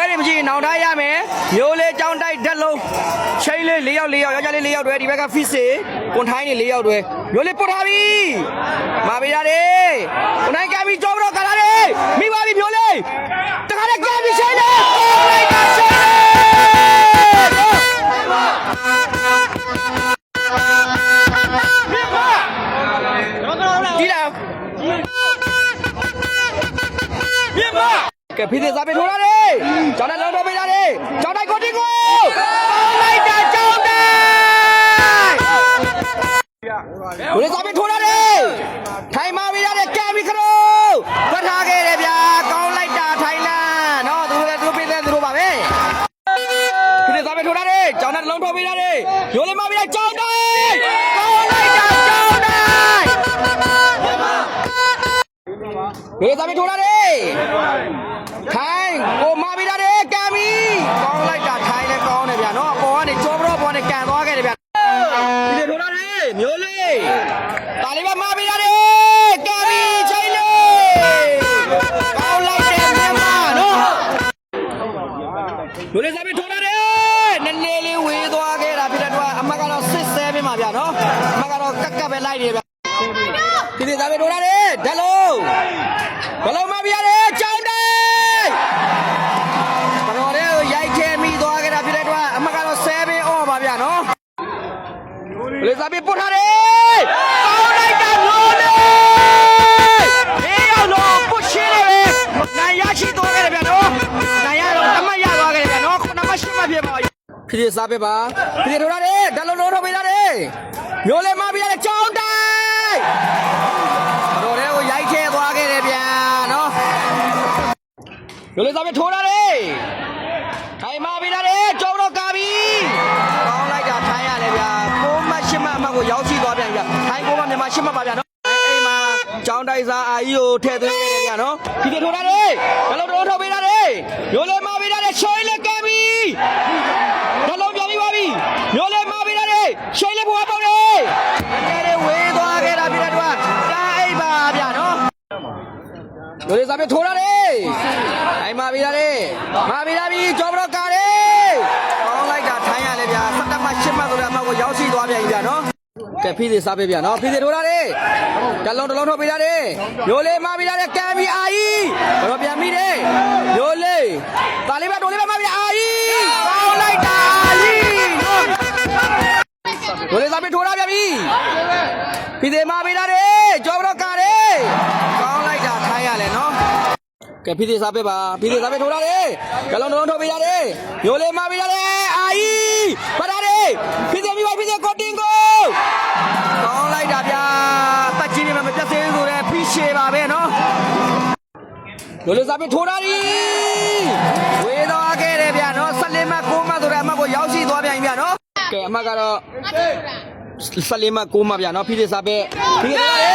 တွေမရှိရင်နောင်ထားရမယ်မျိုးလေးကြောင်းတိုက်ဓာတ်လုံးချိန်လေး၄ယောက်ယောက်ျားလေး၄ယောက်တွေဒီဘက်က fit စေကွန်ထိုင်းနေ၄ယောက်တွေမျိုးလေးပုတ်ထားပြီမာပေးရတယ်ကွန်ထိုင်းကပ်ပြီးကြောပြီးတော့ကလာတယ်မိပါပြီမျိုးလေးတခါတည်းကပ်ပြီးချိန်လေးလိုက်တာချိန်လေးဒီလားကဲဖိသေးစားပေးထိုးရတယ်ကျောင်းတိုင်းလုံးတော့ပေးရတယ်ကျောင်းတိုင်းကိုတင်ကိုလိုက်တာကျောင်းတိုင်းဘယ်လိုစားပေးထိုးရတယ်ထိုင်မာပေးရတယ်ကဲပြီးခရိုးဖတ်ထားခဲ့တယ်ဗျာကောင်းလိုက်တာထိုင်လန်နော်သူလည်းသူပေးတဲ့သူတို့ပါပဲဖိသေးစားပေးထိုးရတယ်ကျောင်းတိုင်းလုံးတော့ပေးရတယ်ရိုးလေးမာပေးရကျောင်းတိုင်းကောင်းလိုက်တာကျောင်းတိုင်းဘယ်စားပေးထိုးရတယ်ထိုင်ကိုမာပေးရတယ်ကံမီကောင်းလိုက်တာထိုင်လည်းကောင်းတယ်ဗျာနော်အပေါ်ကနေကြောဘရောပေါ်နဲ့ကန်သွားခဲ့တယ်ဗျာဒီလိုထိုးရတယ်မျိုးလေးတာလေးပဲမာပေးရတယ်ကံမီချိန်လေးကောင်းလိုက်တယ်မြန်မာနော်မျိုးလေးစားပြီးထိုးရတယ်နည်းနည်းလေးဝေးသွားခဲ့တာဖြစ်တဲ့တော့အမကတော့စစ်ဆဲပေးမှာဗျာနော်အမကတော့ကက်ကက်ပဲလိုက်နေဗျာဒီလိုစားပြီးထိုးရတယ်ဓာတ်လုံးဘလုံးမာပေးရတယ်ကျောင်းတိုင်းဘတော်လေးကိုရိုက်ချဲမိသွားခဲ့တာဖြစ်တဲ့တော့အမကတော့7 အော်ပါဗျာနော်လေစားပြီးပုတ်ထားတယ်ကောင်းလိုက်တာလို့လေဘေးရောက်တော့ပုတ်ရှင်းတယ်ပဲနိုင်ရရှိသွားခဲ့တယ်ဗျာနော်နိုင်ရတော့တမတ်ရသွားခဲ့တယ်ဗျာနော်ခုနမရှင်းမဖြစ်ပါဘူးဖြစ်ဖြစ်စားပေးပါဖြစ်ဖြစ်ထိုးရတယ်ဓာတ်လုံးလုံးထုတ်ပေးရတယ်မျိုးလေးမပေးရတယ်ကျောင်းတိုင်းဘတော်လေးကိုရိုက်ချဲသွားခဲ့တယ်ဗျာနော်မျိုးလေးစားပေးထိုးရတယ်ထိုင်မပေးရတယ်ကျောင်းတော့ကာပြီကောင်းလိုက်တာထိုင်ရတယ်ဗျာ6 မှတ်8 မှတ်အမှတ်ကိုရောက်ရှိသွားပြန်ဗျာထိုင်9 မှတ်မြန်မာ8 မှတ်ပါဗျာနော်အိမ်မှာကျောင်းတိုက်စားအာကြီးကိုထည့်သွင်းခဲ့တယ်ဗျာနော်ဒီလိုထိုးရတယ်ဘလုံးတော့ထုတ်ပေးရတယ်မျိုးလေးမပေးရတယ်ရှိုးလေးကပ်ပြီဘလုံးပြန်ပြီးပါပြီမျိုးလေးမပေးရတယ်ရှိုးလေးဘွားပေါက်တယ်အဲ့ဒီဝေးသွားခဲ့တာပြတဲ့တော့တားအိမ်ပါဗျာနော်မျိုးလေးစားပြီးထိုးရတယ်အိမ်မပေးရတယ်မပေးရပြီကျော်ဘရောကာတယ်ကောင်းလိုက်တာထိုင်ရလေဗျာ7 မှတ်8 မှတ်ဆိုတဲ့အမှတ်ကိုရောက်ရှိသွားပြန်ပြီဗျာနော်ကဲဖိသေးစားပေးဗျာနော်ဖိသေးထိုးရတယ်ကလုံးတစ်လုံးထုတ်ပေးရတယ်ရိုးလေးမပေးရတယ်ကံပြီးအာကြီးဘရောပြန်ပြီးတယ်ရိုးလေးတာလေးပဲတိုးလေးပဲမပေးအာကြီးကောင်းလိုက်တာအာကြီးနော်ရိုးလေးစားပေးထိုးရပြန်ပြီဖိသေးမပေးရတယ်ကျော်ဘရောကာတယ်ကောင်းလိုက်တာထိုင်ရလေနော်ကဲဖိသေးစားပေးပါဖိသေးစားပေးထိုးရတယ်ကလုံးတစ်လုံးထုတ်ပေးရတယ်ရိုးလေးမပေးရတယ်အာကြီးဖတ်ရတယ်ဖိသေးမိပါဖိသေးကိုတင်ကိုကောင်းလိုက်တာဗျာပတ်ကြီးနေမှာမပြတ်သေးဘူးဆိုတော့ဖိရှေပါပဲနော်ရိုးလေးစားပေးထိုးရတယ်ဝေးသွားခဲ့တယ်ဗျာနော်14 မှတ်9 မှတ်ဆိုတဲ့အမှတ်ကိုရောက်ရှိသွားပြန်ပြီဗျာနော်ကဲအမှတ်ကတော့14 မှတ်9 မှတ်ဗျာနော်ဖိသေးစားပေးဖိသေးရတ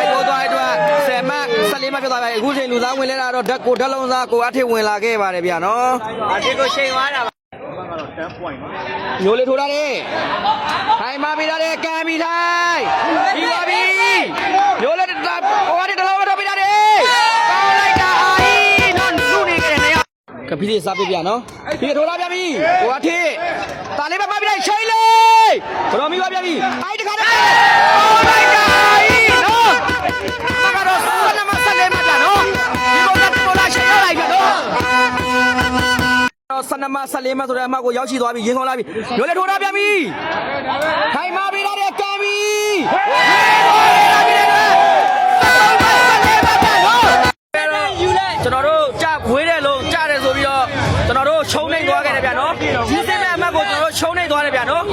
ယ်တော့သွားအတွက်10 မှတ်14 မှတ်ပြသွားပါအခုချိန်လူသားဝင်လဲတာတော့ဓာတ်ကိုဓာတ်လုံးစားကိုအထစ်ဝင်လာခဲ့ပါတယ်ဗျာနော်အထစ်ကိုချိန်သွားတာပါမျိုးလေးထိုးရတယ်ထိုင်မပေးရတယ်ကံပြီးထိုင်ပြီးပါပြီမျိုးလေးဟိုကနေတလုံးထုတ်ပေးရတယ်ကောင်းလိုက်တာအာကြီးနော်လူနေခဲ့တယ်နေရကဖိသေးစားပေးဗျာနော်ဒီထိုးလာပြန်ပြီဟိုအထစ်တာလေးပဲမပေးလိုက်ချိန်လေးဘတော်မိပါပြန်ပြီအိုက်တခါတည်းကောင်းလိုက်တာအာကြီးနော်မကတော့7 မှတ်14 မှတ်ဗျာနော်ဒီကောင်ကပေါ်လာချိန်လိုက်ဗျာနော်12 မှတ်14 မှတ်ဆိုတဲ့အမှတ်ကိုရောက်ရှိသွားပြီရင်ခေါ်လာပြီမျိုးလေးထိုးတာပြန်ပြီထိုင်မပေးရတယ်ကံပြီကျွန်တော်တို့ကြဝေးတဲ့လုံးကြတယ်ဆိုပြီးတော့ကျွန်တော်တို့ရှုံးနေသွားခဲ့တယ်ဗျာနော်ဒီစက်မဲ့အမှတ်ကိုကျွန်တော်တို့ရှုံးနေသွားတယ်ဗျာနော်